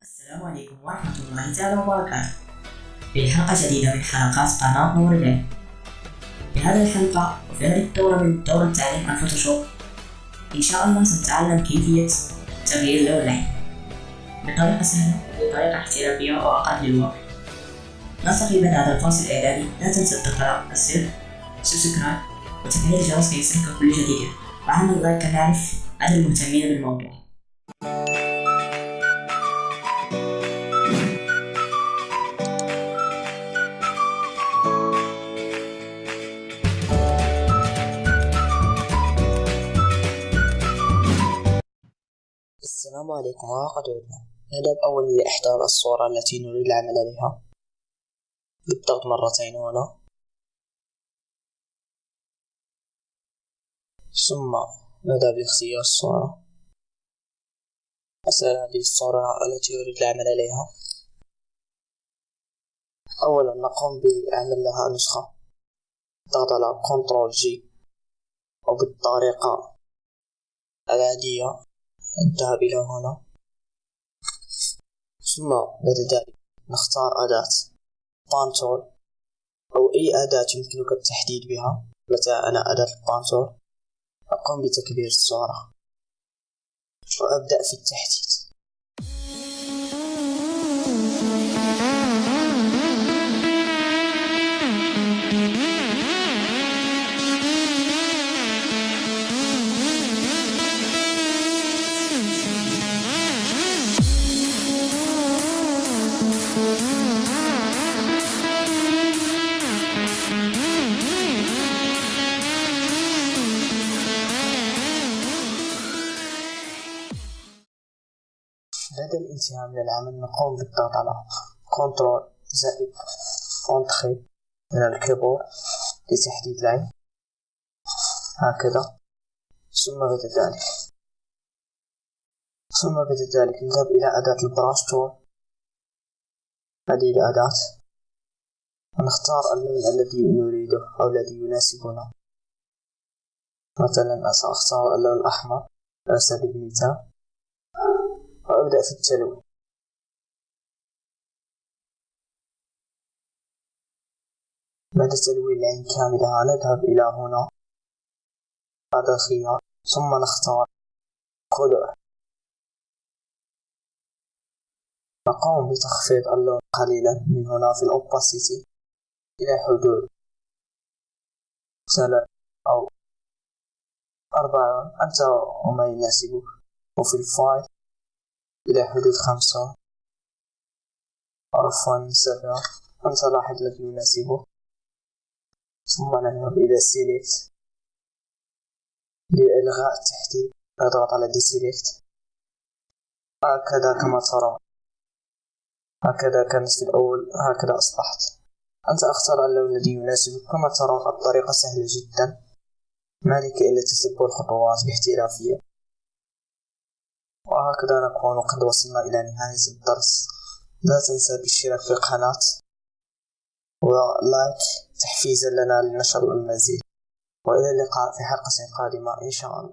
السلام عليكم ورحمة الله تعالى وبركاته. في حلقة جديدة من حلقات قناة نور العين. في هذه الحلقة وفي هذه الدورة من دورة تعليم الفوتوشوب إن شاء الله سنتعلم كيفية تغيير لون العين بطريقة سهلة وبطريقة احترافية وأقرب للواقع. نصحي بعد هذا الفاصل الإعدادي لا تنسى الضغط الزر سبسكرايب وتفعيل الجرس ليصلك كل جديد، وعمل لايك نعرف عدد المهتمين بالموضوع. السلام عليكم أقرب. نبدأ أولا بإحضار الصورة التي نريد العمل عليها بالضغط مرتين هنا، ثم نبدأ باختيار الصورة. مثلا هذه الصورة التي أريد العمل عليها، أولا نقوم بعمل لها نسخة، نضغط على كنترول جي أو بالطريقة العادية نذهب إلى هنا، ثم بعد ذلك نختار أداة بانتول أو أي أداة يمكنك التحديد بها. مثلا أنا أداة البانتول، أقوم بتكبير الصورة وأبدأ في التحديد. بعد الانتهاء من العمل نقوم بالضغط على كنترول زائد انتخي من الكيبورد لتحديد العين هكذا، ثم بعد ذلك نذهب إلى أداة البراش تول. هذه الأداة ونختار اللون الذي نريده أو الذي يناسبنا. مثلا سأختار اللون الأحمر على سبيل المثال وأبدأ في التلوين. بعد تلوين العين كاملة نذهب إلى هنا، هذا الخيار، ثم نختار كولور. نقوم بتخفيض اللون قليلا من هنا في الأوباسيتي إلى حدود 3 أو 4 أنت وما يناسبك، وفي الفايل إلى حدود 5 عفوا 7 أنت لاحظ الذي يناسبه. ثم نذهب إلى سيلكت لإلغاء التحديد، نضغط على ديسيلكت هكذا كما ترون. هكذا كانت في الأول، هكذا أصبحت. أنت أختار اللون الذي يناسبك. كما ترون الطريقة سهلة جدا، ما لك إلا تتبع الخطوات باحترافية. وهكذا نكون قد وصلنا إلى نهاية الدرس. لا تنسى الاشتراك في القناة ولايك تحفيزا لنا لنشر المزيد، وإلى اللقاء في حلقة قادمة إن شاء الله.